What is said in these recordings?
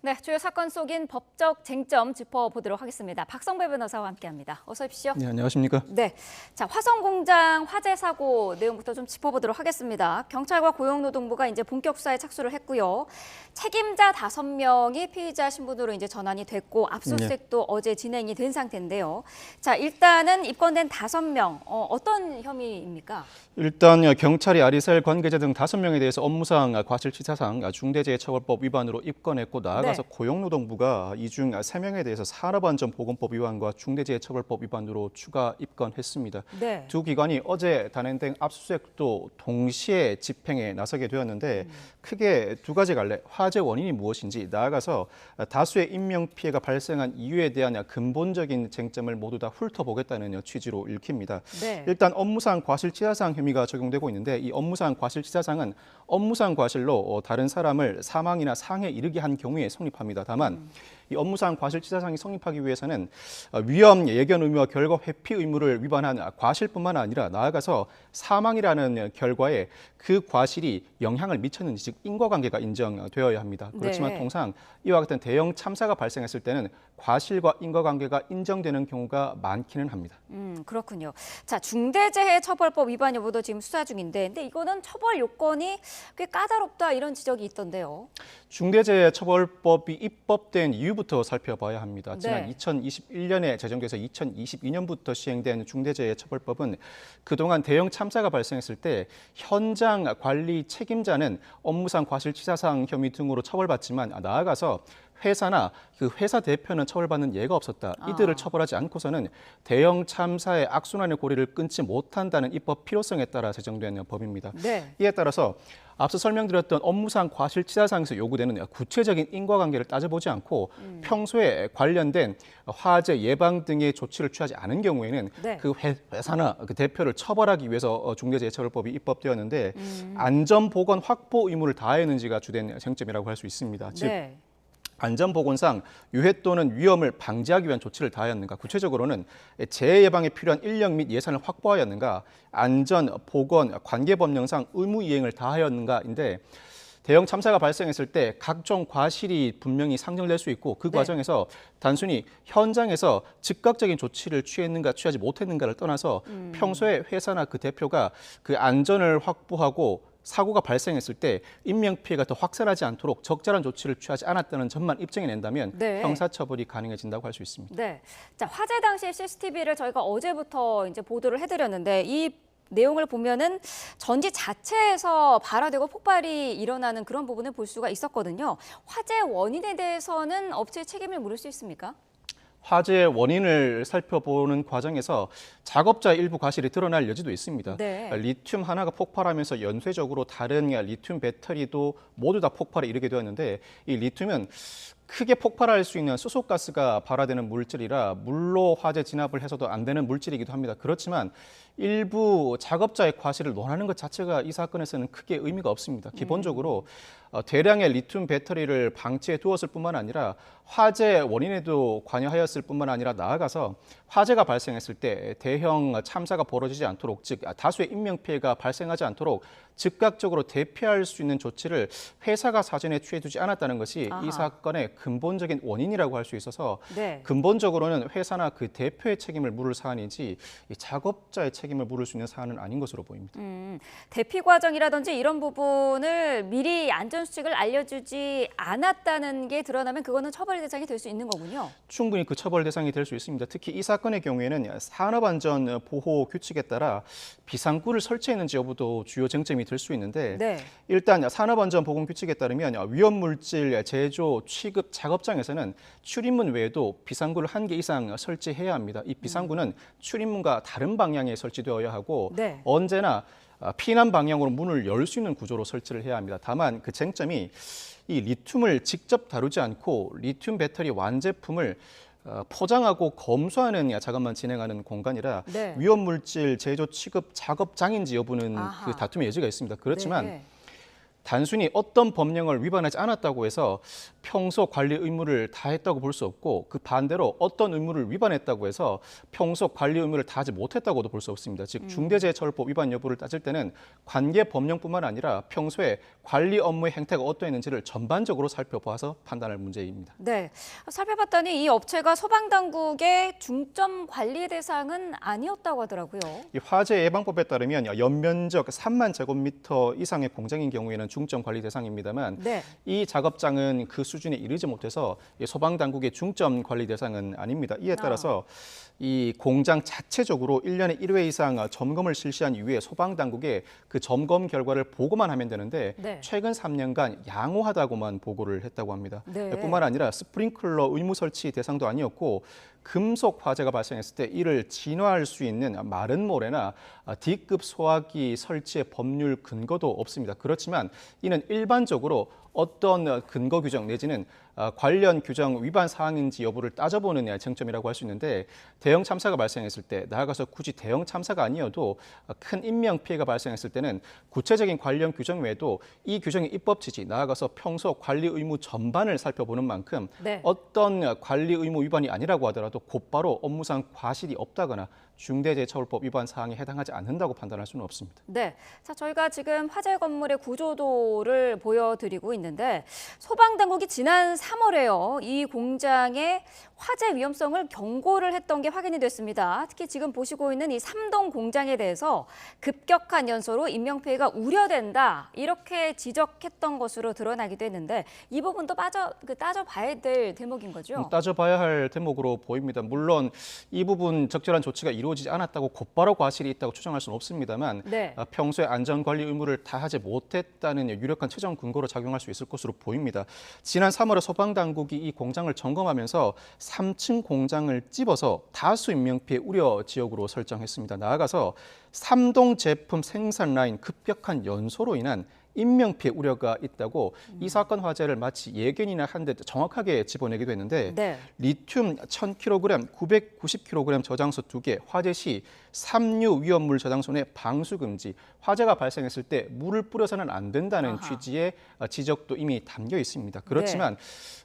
네, 주요 사건 속인 법적 쟁점 짚어보도록 하겠습니다. 박성배 변호사와 함께합니다. 어서 오십시오. 네, 안녕하십니까? 네, 자 화성공장 화재 사고 내용부터 좀 짚어보도록 하겠습니다. 경찰과 고용노동부가 이제 본격 수사에 착수를 했고요. 책임자 5명이 피의자 신분으로 이제 전환이 됐고 압수수색도 어제 진행이 된 상태인데요. 자, 일단은 입건된 5명 어떤 혐의입니까? 일단 경찰이 아리셀 관계자 등 5명에 대해서 업무상 과실치사상 중대재해처벌법 위반으로 입건했고 나아가서 고용노동부가 이 중 3명에 대해서 산업안전보건법 위반과 중대재해처벌법 위반으로 추가 입건했습니다. 네. 두 기관이 어제 단행된 압수수색도 동시에 집행에 나서게 되었는데 크게 두 가지 갈래 화재 원인이 무엇인지 나아가서 다수의 인명피해가 발생한 이유에 대한 근본적인 쟁점을 모두 다 훑어보겠다는 취지로 읽힙니다. 네. 일단 업무상 과실치사상 혐의가 적용되고 있는데 이 업무상 과실치사상은 업무상 과실로 다른 사람을 사망이나 상해에 이르게 한 경우에 성립합니다. 다만 이 업무상 과실치사상이 성립하기 위해서는 위험 예견 의무와 결과 회피 의무를 위반한 과실뿐만 아니라 나아가서 사망이라는 결과에 그 과실이 영향을 미쳤는지 즉 인과관계가 인정되어야 합니다. 그렇지만 네. 통상 이와 같은 대형 참사가 발생했을 때는 과실과 인과관계가 인정되는 경우가 많기는 합니다. 그렇군요. 자, 중대재해처벌법 위반 여부도 지금 수사 중인데, 근데 이거는 처벌 요건이 꽤 까다롭다 이런 지적이 있던데요. 중대재해처벌법이 입법된 이유부터 살펴봐야 합니다. 지난 네. 2021년에 제정돼서 2022년부터 시행된 중대재해처벌법은 그동안 대형 참사가 발생했을 때 현장 관리 책임자는 업무상 과실치사상 혐의 등으로 처벌받지만 나아가서 회사나 그 회사 대표는 처벌받는 예가 없었다. 이들을 처벌하지 않고서는 대형 참사의 악순환의 고리를 끊지 못한다는 입법 필요성에 따라 제정된 법입니다. 네. 이에 따라서 앞서 설명드렸던 업무상 과실치사상에서 요구되는 구체적인 인과관계를 따져보지 않고 평소에 관련된 화재 예방 등의 조치를 취하지 않은 경우에는 네. 그 회사나 그 대표를 처벌하기 위해서 중대재해처벌법이 입법되었는데 안전보건 확보 의무를 다했는지가 주된 쟁점이라고 할 수 있습니다. 즉 네. 안전보건상 유해 또는 위험을 방지하기 위한 조치를 다하였는가, 구체적으로는 재해 예방에 필요한 인력 및 예산을 확보하였는가, 안전, 보건, 관계법령상 의무 이행을 다하였는가인데 대형 참사가 발생했을 때 각종 과실이 분명히 상정될 수 있고 그 과정에서 단순히 현장에서 즉각적인 조치를 취했는가 취하지 못했는가를 떠나서 평소에 회사나 그 대표가 그 안전을 확보하고 사고가 발생했을 때 인명피해가 더 확산하지 않도록 적절한 조치를 취하지 않았다는 점만 입증해낸다면 네. 형사처벌이 가능해진다고 할 수 있습니다. 네. 자, 화재 당시 CCTV를 저희가 어제부터 이제 보도를 해드렸는데 이 내용을 보면은 전지 자체에서 발화되고 폭발이 일어나는 그런 부분을 볼 수가 있었거든요. 화재 원인에 대해서는 업체의 책임을 물을 수 있습니까? 화재의 원인을 살펴보는 과정에서 작업자의 일부 과실이 드러날 여지도 있습니다. 네. 리튬 하나가 폭발하면서 연쇄적으로 다른 리튬 배터리도 모두 다 폭발에 이르게 되었는데 이 리튬은 크게 폭발할 수 있는 수소가스가 발화되는 물질이라 물로 화재 진압을 해서도 안 되는 물질이기도 합니다. 그렇지만 일부 작업자의 과실을 논하는 것 자체가 이 사건에서는 크게 의미가 없습니다. 기본적으로 대량의 리튬 배터리를 방치해 두었을 뿐만 아니라 화재 원인에도 관여하였을 뿐만 아니라 나아가서 화재가 발생했을 때 대형 참사가 벌어지지 않도록 즉 다수의 인명피해가 발생하지 않도록 즉각적으로 대피할 수 있는 조치를 회사가 사전에 취해두지 않았다는 것이 이 사건의 근본적인 원인이라고 할 수 있어서 네. 근본적으로는 회사나 그 대표의 책임을 물을 사안이지 이 작업자의 책임을 물을 수 있는 사안은 아닌 것으로 보입니다. 대피 과정이라든지 이런 부분을 미리 안전수칙을 알려주지 않았다는 게 드러나면 그거는 처벌 대상이 될 수 있는 거군요. 충분히 그 처벌 대상이 될 수 있습니다. 특히 이 사건의 경우에는 산업안전보호 규칙에 따라 비상구를 설치했는지 여부도 주요 쟁점이 될 수 있는데 네. 일단 산업안전보건 규칙에 따르면 위험물질 제조, 취급, 작업장에서는 출입문 외에도 비상구를 1개 이상 설치해야 합니다. 이 비상구는 출입문과 다른 방향에 설치되어야 하고 네. 언제나 피난 방향으로 문을 열 수 있는 구조로 설치를 해야 합니다. 다만 그 쟁점이 이 리튬을 직접 다루지 않고 리튬 배터리 완제품을 포장하고 검수하는 작업만 진행하는 공간이라 네. 위험물질 제조 취급 작업장인지 여부는 그 다툼의 여지가 있습니다. 그렇지만 네. 단순히 어떤 법령을 위반하지 않았다고 해서 평소 관리 의무를 다했다고 볼 수 없고 그 반대로 어떤 의무를 위반했다고 해서 평소 관리 의무를 다하지 못했다고도 볼 수 없습니다. 즉 중대재해처벌법 위반 여부를 따질 때는 관계 법령뿐만 아니라 평소에 관리 업무의 행태가 어떠했는지를 전반적으로 살펴봐서 판단할 문제입니다. 네, 살펴봤더니 이 업체가 소방당국의 중점 관리 대상은 아니었다고 하더라고요. 이 화재 예방법에 따르면 연면적 3만 제곱미터 이상의 공장인 경우에는 중점 관리 대상입니다만 네. 이 작업장은 그 수준에 이르지 못해서 소방당국의 중점 관리 대상은 아닙니다. 이에 따라서 이 공장 자체적으로 1년에 1회 이상 점검을 실시한 이후에 소방당국에 그 점검 결과를 보고만 하면 되는데 네. 최근 3년간 양호하다고만 보고를 했다고 합니다. 네. 뿐만 아니라 스프링클러 의무 설치 대상도 아니었고 금속 화재가 발생했을 때 이를 진화할 수 있는 마른 모래나 D급 소화기 설치의 법률 근거도 없습니다. 그렇지만 이는 일반적으로 어떤 근거 규정 내지는 관련 규정 위반 사항인지 여부를 따져보는 쟁점이라고 할 수 있는데 대형 참사가 발생했을 때 나아가서 굳이 대형 참사가 아니어도 큰 인명 피해가 발생했을 때는 구체적인 관련 규정 외에도 이 규정의 입법 취지 나아가서 평소 관리 의무 전반을 살펴보는 만큼 네. 어떤 관리 의무 위반이 아니라고 하더라도 곧바로 업무상 과실이 없다거나 중대재해처벌법 위반 사항에 해당하지 않는다고 판단할 수는 없습니다. 네, 자 저희가 지금 화재 건물의 구조도를 보여드리고 있는데 소방당국이 지난 3월에요. 이 공장의 화재 위험성을 경고를 했던 게 확인이 됐습니다. 특히 지금 보시고 있는 이 3동 공장에 대해서 급격한 연소로 인명피해가 우려된다 이렇게 지적했던 것으로 드러나기도 했는데 이 부분도 따져봐야 될 대목인 거죠? 따져봐야 할 대목으로 보입니다. 물론 이 부분 적절한 조치가 이루어지지 않았다고 곧바로 과실이 있다고 추정할 수는 없습니다만 네. 평소에 안전관리 의무를 다하지 못했다는 유력한 최종 근거로 작용할 수 있을 것으로 보입니다. 지난 3월에 소방당국이 이 공장을 점검하면서 3층 공장을 찝어서 다수 인명피해 우려 지역으로 설정했습니다. 나아가서 3동 제품 생산 라인 급격한 연소로 인한 인명피해 우려가 있다고 이 사건 화재를 마치 예견이나 한 듯 정확하게 집어내기도 했는데 네. 리튬 1000kg, 990kg 저장소 2개, 화재 시 삼류 위험물 저장소 내 방수 금지, 화재가 발생했을 때 물을 뿌려서는 안 된다는 취지의 지적도 이미 담겨 있습니다. 그렇지만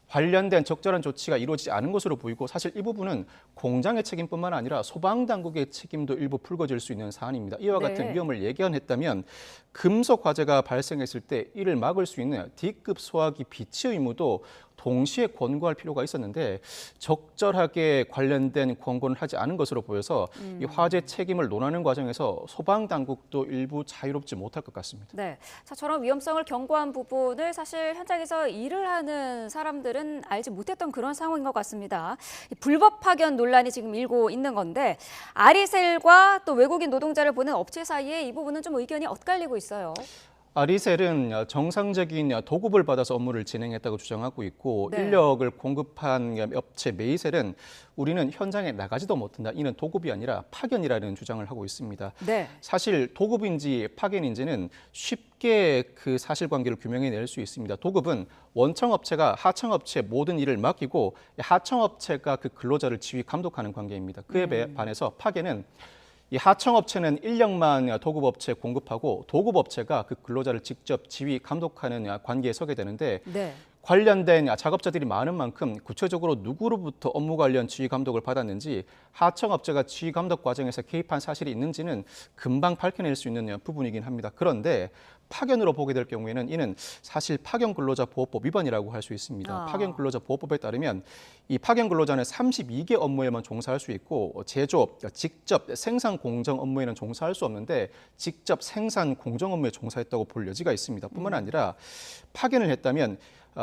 관련된 적절한 조치가 이루어지지 않은 것으로 보이고 사실 이 부분은 공장의 책임뿐만 아니라 소방당국의 책임도 일부 불거질 수 있는 사안입니다. 이와 같은 위험을 예견했다면 금속 화재가 발생했을 때 이를 막을 수 있는 D급 소화기 비치 의무도 동시에 권고할 필요가 있었는데 적절하게 관련된 권고는 하지 않은 것으로 보여서 이 화재 책임을 논하는 과정에서 소방당국도 일부 자유롭지 못할 것 같습니다. 네, 자 저런 위험성을 경고한 부분을 사실 현장에서 일을 하는 사람들은 알지 못했던 그런 상황인 것 같습니다. 이 불법 파견 논란이 지금 일고 있는 건데 아리셀과 또 외국인 노동자를 보낸 업체 사이에 이 부분은 좀 의견이 엇갈리고 있어요. 아리셀은 정상적인 도급을 받아서 업무를 진행했다고 주장하고 있고 인력을 공급한 업체 메이셀은 우리는 현장에 나가지도 못한다. 이는 도급이 아니라 파견이라는 주장을 하고 있습니다. 사실 도급인지 파견인지는 쉽게 그 사실관계를 규명해낼 수 있습니다. 도급은 원청업체가 하청업체에 모든 일을 맡기고 하청업체가 그 근로자를 지휘 감독하는 관계입니다. 그에 반해서 파견은 이 하청업체는 인력만 도급업체에 공급하고 도급업체가 그 근로자를 직접 지휘 감독하는 관계에 서게 되는데 관련된 작업자들이 많은 만큼 구체적으로 누구로부터 업무 관련 지휘 감독을 받았는지 하청업체가 지휘 감독 과정에서 개입한 사실이 있는지는 금방 밝혀낼 수 있는 부분이긴 합니다. 그런데 파견으로 보게 될 경우에는 이는 사실 파견근로자보호법 위반이라고 할 수 있습니다. 파견근로자보호법에 따르면 이 파견근로자는 32개 업무에만 종사할 수 있고 제조, 직접 생산 공정 업무에는 종사할 수 없는데 직접 생산 공정 업무에 종사했다고 볼 여지가 있습니다. 뿐만 아니라 파견을 했다면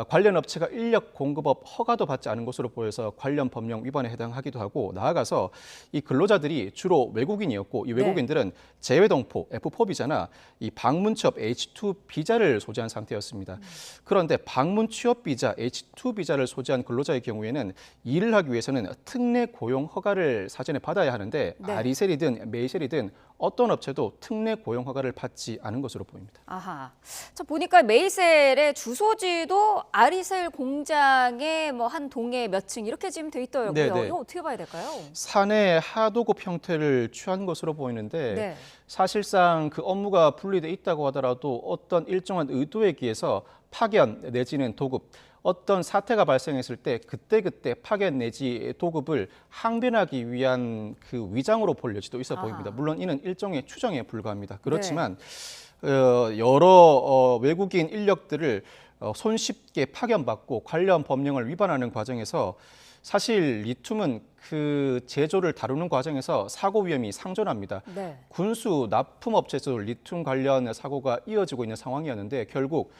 관련 업체가 인력 공급업 허가도 받지 않은 것으로 보여서 관련 법령 위반에 해당하기도 하고 나아가서 이 근로자들이 주로 외국인이었고 이 외국인들은 재외동포 F4 비자나 이 방문 취업 H2 비자를 소지한 상태였습니다. 그런데 방문 취업 비자 H2 비자를 소지한 근로자의 경우에는 일을 하기 위해서는 특례 고용 허가를 사전에 받아야 하는데 아리셀이든 메이셀이든 어떤 업체도 특례 고용 허가를 받지 않은 것으로 보입니다. 아하. 저 보니까 메이셀의 주소지도 아리셀 공장의 뭐 한 동에 몇 층 이렇게 지금 돼 있더라고요. 네네. 이거 어떻게 봐야 될까요? 산의 하도급 형태를 취한 것으로 보이는데 네. 사실상 그 업무가 분리돼 있다고 하더라도 어떤 일정한 의도에 기해서 파견 내지는 도급, 어떤 사태가 발생했을 때 그때그때 파견 내지 도급을 항변하기 위한 그 위장으로 볼 여지도 있어 보입니다. 물론 이는 일종의 추정에 불과합니다. 그렇지만 여러 외국인 인력들을 손쉽게 파견받고 관련 법령을 위반하는 과정에서 사실 리튬은 그 제조를 다루는 과정에서 사고 위험이 상존합니다. 네. 군수 납품업체에서 리튬 관련 사고가 이어지고 있는 상황이었는데 결국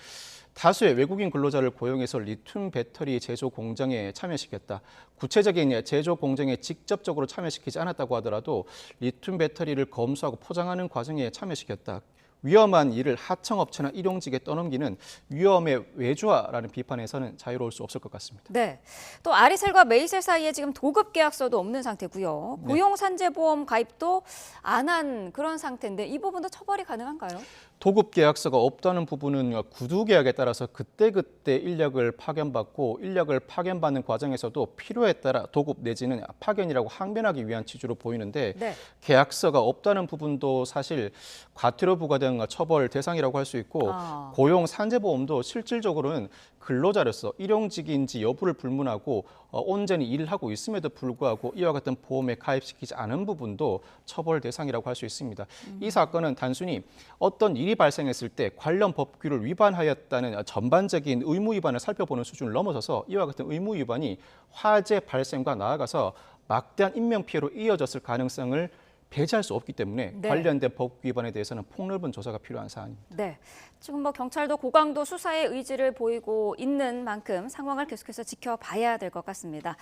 다수의 외국인 근로자를 고용해서 리튬 배터리 제조 공장에 참여시켰다. 구체적인 제조 공장에 직접적으로 참여시키지 않았다고 하더라도 리튬 배터리를 검수하고 포장하는 과정에 참여시켰다. 위험한 일을 하청업체나 일용직에 떠넘기는 위험의 외주화라는 비판에서는 자유로울 수 없을 것 같습니다. 네. 또 아리셀과 메이셀 사이에 지금 도급 계약서도 없는 상태고요. 고용산재보험 가입도 안 한 그런 상태인데 이 부분도 처벌이 가능한가요? 도급 계약서가 없다는 부분은 구두 계약에 따라서 그때그때 인력을 파견받고 인력을 파견받는 과정에서도 필요에 따라 도급 내지는 파견이라고 항변하기 위한 취지로 보이는데 네. 계약서가 없다는 부분도 사실 과태료 부과된 처벌 대상이라고 할 수 있고 고용 산재보험도 실질적으로는 근로자로서 일용직인지 여부를 불문하고 온전히 일을 하고 있음에도 불구하고 이와 같은 보험에 가입시키지 않은 부분도 처벌 대상이라고 할 수 있습니다. 이 사건은 단순히 어떤 일이 발생했을 때 관련 법규를 위반하였다는 전반적인 의무 위반을 살펴보는 수준을 넘어서서 이와 같은 의무 위반이 화재 발생과 나아가서 막대한 인명피해로 이어졌을 가능성을 배제할 수 없기 때문에 관련된 법규 위반에 대해서는 폭넓은 조사가 필요한 사안입니다. 네. 지금 뭐 경찰도 고강도 수사의 의지를 보이고 있는 만큼 상황을 계속해서 지켜봐야 될 것 같습니다.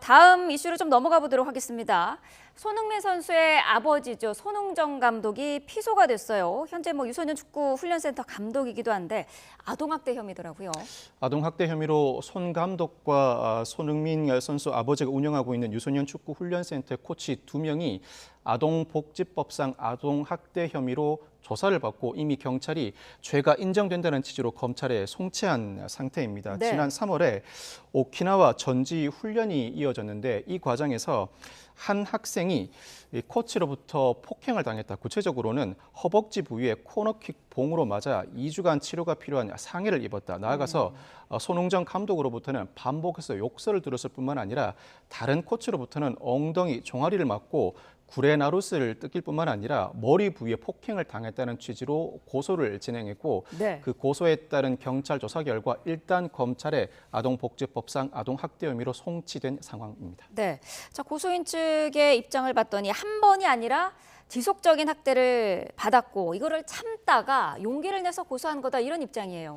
다음 이슈로 좀 넘어가 보도록 하겠습니다. 손흥민 선수의 아버지죠. 손흥정 감독이 피소가 됐어요. 현재 뭐 유소년 축구 훈련센터 감독이기도 한데 아동학대 혐의더라고요. 아동학대 혐의로 손 감독과 손흥민 선수 아버지가 운영하고 있는 유소년 축구 훈련센터 코치 2명이 아동복지법상 아동학대 혐의로 조사를 받고 이미 경찰이 죄가 인정된다는 취지로 검찰에 송치한 상태입니다. 네. 지난 3월에 오키나와 전지 훈련이 이어졌는데 이 과정에서 한 학생이 코치로부터 폭행을 당했다. 구체적으로는 허벅지 부위에 코너킥 봉으로 맞아 2주간 치료가 필요한 상해를 입었다. 나아가서 손흥정 감독으로부터는 반복해서 욕설을 들었을 뿐만 아니라 다른 코치로부터는 엉덩이 종아리를 맞고 구레나룻을 뜯길 뿐만 아니라 머리 부위에 폭행을 당했다는 취지로 고소를 진행했고 그 고소에 따른 경찰 조사 결과 일단 검찰에 아동복지법상 아동학대 혐의로 송치된 상황입니다. 네. 자, 고소인 측의 입장을 봤더니 한 번이 아니라 지속적인 학대를 받았고 이거를 참다가 용기를 내서 고소한 거다 이런 입장이에요.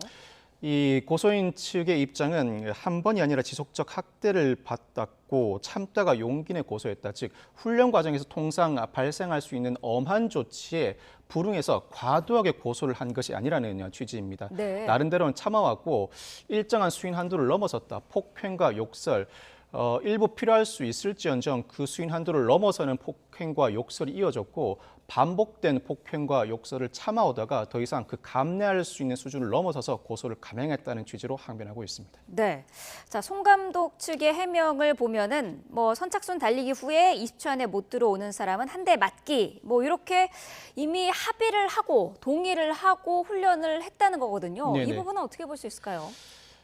이 고소인 측의 입장은 한 번이 아니라 지속적 학대를 받았고 참다가 용기 내 고소했다. 즉 훈련 과정에서 통상 발생할 수 있는 엄한 조치에 불응해서 과도하게 고소를 한 것이 아니라는 취지입니다. 나름대로는 참아왔고 일정한 수인 한도를 넘어섰다. 폭행과 욕설, 일부 필요할 수 있을지언정 그 수인 한도를 넘어서는 폭행과 욕설이 이어졌고 반복된 폭행과 욕설을 참아오다가 더 이상 그 감내할 수 있는 수준을 넘어서서 고소를 감행했다는 취지로 항변하고 있습니다. 네. 자, 송 감독 측의 해명을 보면은 뭐 선착순 달리기 후에 20초 안에 못 들어오는 사람은 한 대 맞기 뭐 이렇게 이미 합의를 하고 동의를 하고 훈련을 했다는 거거든요. 네네. 이 부분은 어떻게 볼 수 있을까요?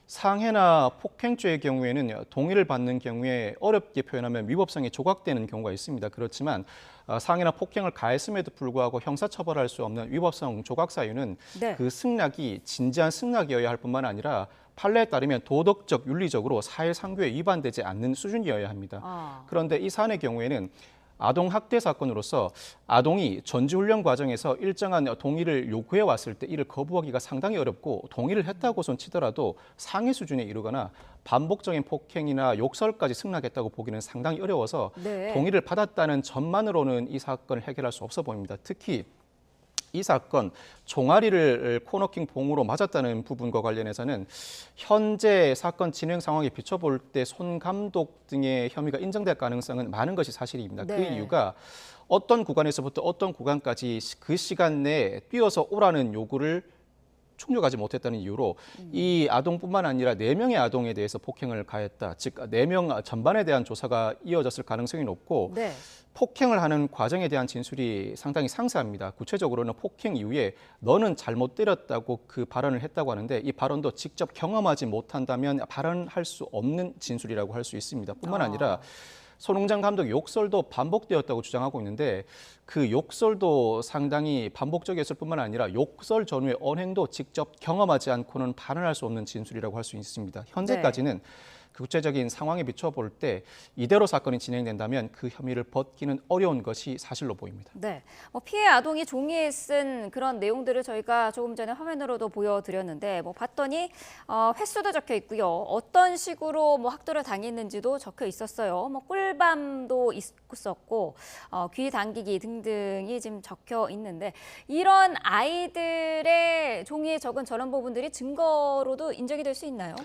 상해나 폭행죄의 경우에는 동의를 받는 경우에 어렵게 표현하면 위법성이 조각되는 경우가 있습니다. 그렇지만 상해나 폭행을 가했음에도 불구하고 형사처벌할 수 없는 위법성 조각 사유는 그 승낙이 진지한 승낙이어야 할 뿐만 아니라 판례에 따르면 도덕적, 윤리적으로 사회상규에 위반되지 않는 수준이어야 합니다. 그런데 이 사안의 경우에는 아동학대 사건으로서 아동이 전지훈련 과정에서 일정한 동의를 요구해 왔을 때 이를 거부하기가 상당히 어렵고 동의를 했다고선 치더라도 상해 수준에 이르거나 반복적인 폭행이나 욕설까지 승낙했다고 보기는 상당히 어려워서 동의를 받았다는 점만으로는 이 사건을 해결할 수 없어 보입니다. 특히 이 사건 종아리를 코너킹 봉으로 맞았다는 부분과 관련해서는 현재 사건 진행 상황에 비춰볼 때 손 감독 등의 혐의가 인정될 가능성은 많은 것이 사실입니다. 그 이유가 어떤 구간에서부터 어떤 구간까지 그 시간 내에 뛰어서 오라는 요구를 충족하지 못했다는 이유로 이 아동뿐만 아니라 4명의 아동에 대해서 폭행을 가했다. 즉 4명 전반에 대한 조사가 이어졌을 가능성이 높고 네. 폭행을 하는 과정에 대한 진술이 상당히 상세합니다. 구체적으로는 폭행 이후에 너는 잘못 때렸다고 그 발언을 했다고 하는데 이 발언도 직접 경험하지 못한다면 발언할 수 없는 진술이라고 할 수 있습니다. 뿐만 아니라 손흥정 감독 욕설도 반복되었다고 주장하고 있는데 그 욕설도 상당히 반복적이었을 뿐만 아니라 욕설 전후의 언행도 직접 경험하지 않고는 발언할 수 없는 진술이라고 할 수 있습니다. 현재까지는 그 구체적인 상황에 비춰볼 때 이대로 사건이 진행된다면 그 혐의를 벗기는 어려운 것이 사실로 보입니다. 네, 피해 아동이 종이에 쓴 그런 내용들을 저희가 조금 전에 화면으로도 보여드렸는데 봤더니 횟수도 적혀 있고요. 어떤 식으로 학대를 당했는지도 적혀 있었어요. 꿀밤도 있었고 귀 당기기 등등이 지금 적혀 있는데 이런 아이들의 종이에 적은 저런 부분들이 증거로도 인정이 될 수 있나요?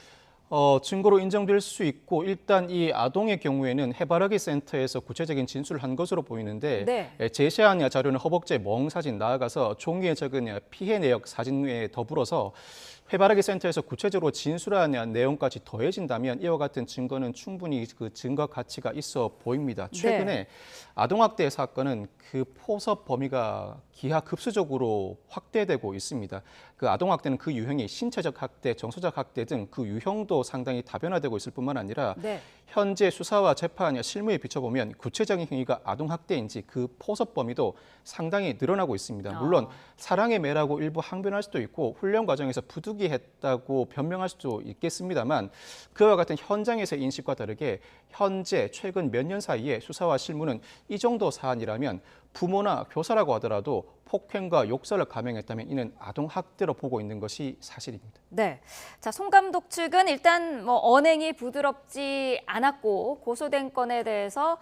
증거로 인정될 수 있고 일단 이 아동의 경우에는 해바라기 센터에서 구체적인 진술을 한 것으로 보이는데 네. 제시한 자료는 허벅지에 멍 사진 나아가서 종이에 적은 피해 내역 사진에 더불어서 해바라기 센터에서 구체적으로 진술한 내용까지 더해진다면 이와 같은 증거는 충분히 그 증거 가치가 있어 보입니다. 최근에 아동학대 사건은 그 포섭 범위가 기하급수적으로 확대되고 있습니다. 그 아동학대는 그 유형이 신체적 학대, 정서적 학대 등 그 유형도 상당히 다변화되고 있을 뿐만 아니라 현재 수사와 재판, 실무에 비춰보면 구체적인 행위가 아동학대인지 그 포섭 범위도 상당히 늘어나고 있습니다. 물론 사랑의 매라고 일부 항변할 수도 있고 훈련 과정에서 부득이했다고 변명할 수도 있겠습니다만 그와 같은 현장에서의 인식과 다르게 현재 최근 몇 년 사이에 수사와 실무는 이 정도 사안이라면 부모나 교사라고 하더라도 폭행과 욕설을 감행했다면 이는 아동학대로 보고 있는 것이 사실입니다. 네. 자, 송 감독 측은 일단 언행이 부드럽지 않았고 고소된 건에 대해서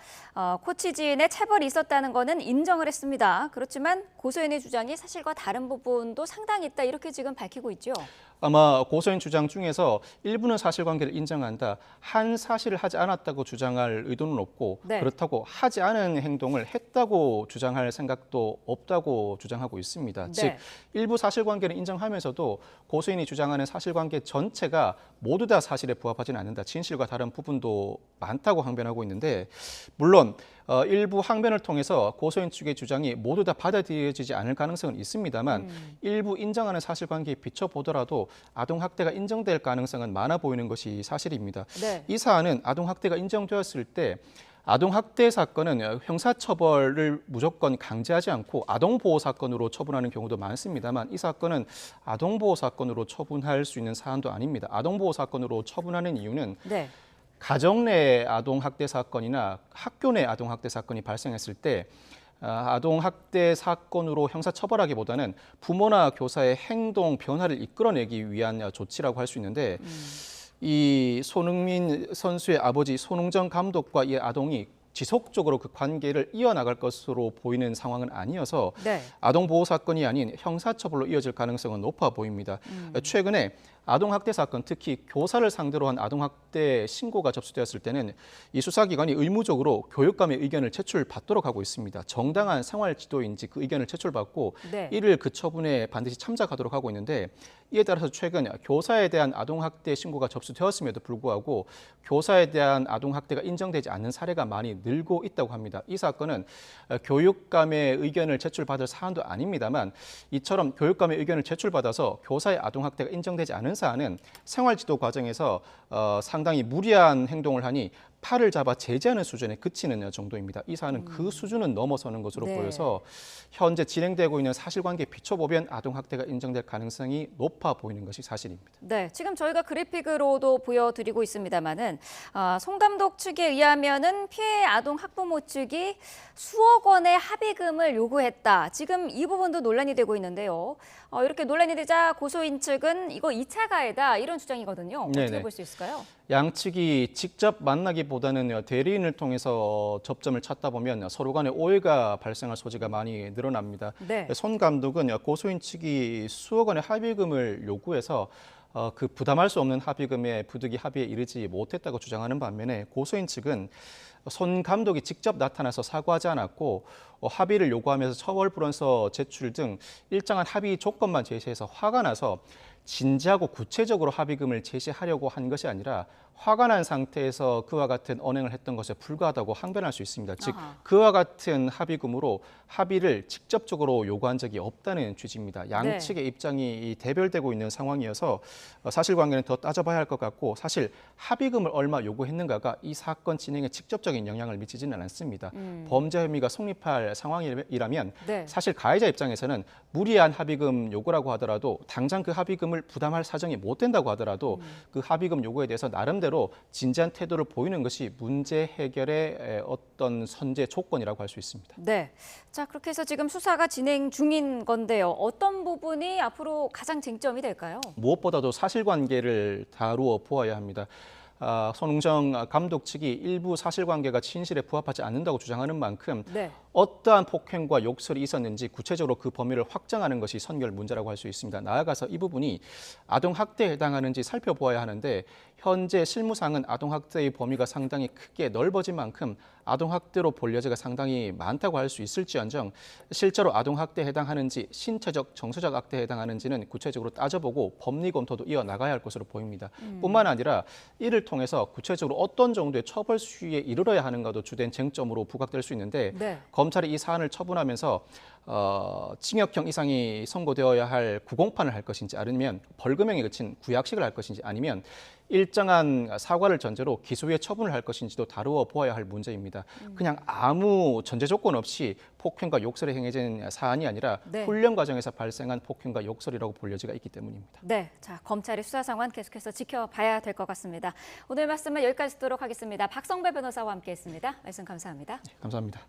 코치진의 체벌이 있었다는 거는 인정을 했습니다. 그렇지만 고소인의 주장이 사실과 다른 부분도 상당히 있다 이렇게 지금 밝히고 있죠. 아마 고소인 주장 중에서 일부는 사실관계를 인정한다. 한 사실을 하지 않았다고 주장할 의도는 없고 그렇다고 하지 않은 행동을 했다고 주장할 생각도 없다고 주장하고 있습니다. 즉 일부 사실관계를 인정하면서도 고소인이 주장하는 사실관계 전체가 모두 다 사실에 부합하지는 않는다. 진실과 다른 부분도 많다고 항변하고 있는데 물론 일부 항변을 통해서 고소인 측의 주장이 모두 다 받아들여지지 않을 가능성은 있습니다만 일부 인정하는 사실관계에 비춰보더라도 아동학대가 인정될 가능성은 많아 보이는 것이 사실입니다. 이 사안은 아동학대가 인정되었을 때 아동학대 사건은 형사처벌을 무조건 강제하지 않고 아동보호 사건으로 처분하는 경우도 많습니다만 이 사건은 아동보호 사건으로 처분할 수 있는 사안도 아닙니다. 아동보호 사건으로 처분하는 이유는 가정 내 아동학대 사건이나 학교 내 아동학대 사건이 발생했을 때 아동학대 사건으로 형사처벌하기보다는 부모나 교사의 행동 변화를 이끌어내기 위한 조치라고 할 수 있는데 이 손흥민 선수의 아버지 손흥정 감독과 이 아동이 지속적으로 그 관계를 이어나갈 것으로 보이는 상황은 아니어서 아동보호 사건이 아닌 형사처벌로 이어질 가능성은 높아 보입니다. 최근에 아동학대 사건, 특히 교사를 상대로 한 아동학대 신고가 접수되었을 때는 이 수사기관이 의무적으로 교육감의 의견을 제출받도록 하고 있습니다. 정당한 생활지도인지 그 의견을 제출받고 이를 그 처분에 반드시 참작하도록 하고 있는데 이에 따라서 최근 교사에 대한 아동학대 신고가 접수되었음에도 불구하고 교사에 대한 아동학대가 인정되지 않는 사례가 많이 늘고 있다고 합니다. 이 사건은 교육감의 의견을 제출받을 사안도 아닙니다만 이처럼 교육감의 의견을 제출받아서 교사의 아동학대가 인정되지 않은 사안은 생활지도 과정에서 상당히 무리한 행동을 하니 팔을 잡아 제지하는 수준에 그치는 정도입니다. 이 사안은 그 수준은 넘어서는 것으로 보여서 현재 진행되고 있는 사실관계에 비춰보면 아동학대가 인정될 가능성이 높아 보이는 것이 사실입니다. 네, 지금 저희가 그래픽으로도 보여드리고 있습니다만은 송 감독 측에 의하면은 피해 아동 학부모 측이 수억 원의 합의금을 요구했다. 지금 이 부분도 논란이 되고 있는데요. 이렇게 논란이 되자 고소인 측은 이거 2차 가해다 이런 주장이거든요. 어떻게 볼 수 있을까요? 양측이 직접 만나기보다는 대리인을 통해서 접점을 찾다 보면 서로 간에 오해가 발생할 소지가 많이 늘어납니다. 손 감독은 고소인 측이 수억 원의 합의금을 요구해서 그 부담할 수 없는 합의금에 부득이 합의에 이르지 못했다고 주장하는 반면에 고소인 측은 손 감독이 직접 나타나서 사과하지 않았고 합의를 요구하면서 처벌 불원서 제출 등 일정한 합의 조건만 제시해서 화가 나서 진지하고 구체적으로 합의금을 제시하려고 한 것이 아니라 화가 난 상태에서 그와 같은 언행을 했던 것에 불과하다고 항변할 수 있습니다. 즉 그와 같은 합의금으로 합의를 직접적으로 요구한 적이 없다는 취지입니다. 양측의 입장이 대별되고 있는 상황이어서 사실관계는 더 따져봐야 할 것 같고 사실 합의금을 얼마 요구했는가가 이 사건 진행에 직접적인 영향을 미치지는 않습니다. 범죄 혐의가 성립할 상황이라면 사실 가해자 입장에서는 무리한 합의금 요구라고 하더라도 당장 그 합의금을 부담할 사정이 못 된다고 하더라도 그 합의금 요구에 대해서 나름대로 진지한 태도를 보이는 것이 문제 해결의 어떤 선제 조건이라고 할 수 있습니다. 네. 자, 그렇게 해서 지금 수사가 진행 중인 건데요. 어떤 부분이 앞으로 가장 쟁점이 될까요? 무엇보다도 사실관계를 다루어 보아야 합니다. 손흥정 감독 측이 일부 사실관계가 진실에 부합하지 않는다고 주장하는 만큼 어떠한 폭행과 욕설이 있었는지 구체적으로 그 범위를 확정하는 것이 선결 문제라고 할 수 있습니다. 나아가서 이 부분이 아동학대에 해당하는지 살펴보아야 하는데 현재 실무상은 아동학대의 범위가 상당히 크게 넓어진 만큼 아동학대로 볼 여지가 상당히 많다고 할 수 있을지언정 실제로 아동학대에 해당하는지 신체적, 정서적 학대에 해당하는지는 구체적으로 따져보고 법리 검토도 이어나가야 할 것으로 보입니다. 뿐만 아니라 이를 통해서 구체적으로 어떤 정도의 처벌 수위에 이르러야 하는가도 주된 쟁점으로 부각될 수 있는데 검찰이 이 사안을 처분하면서 징역형 이상이 선고되어야 할 구공판을 할 것인지 아니면 벌금형에 그친 구약식을 할 것인지 아니면 일정한 사과를 전제로 기소유예 처분을 할 것인지도 다루어 보아야 할 문제입니다. 그냥 아무 전제 조건 없이 폭행과 욕설에 행해진 사안이 아니라 훈련 과정에서 발생한 폭행과 욕설이라고 볼 여지가 있기 때문입니다. 네, 자 검찰의 수사 상황 계속해서 지켜봐야 될 것 같습니다. 오늘 말씀은 여기까지 듣도록 하겠습니다. 박성배 변호사와 함께했습니다. 말씀 감사합니다. 감사합니다.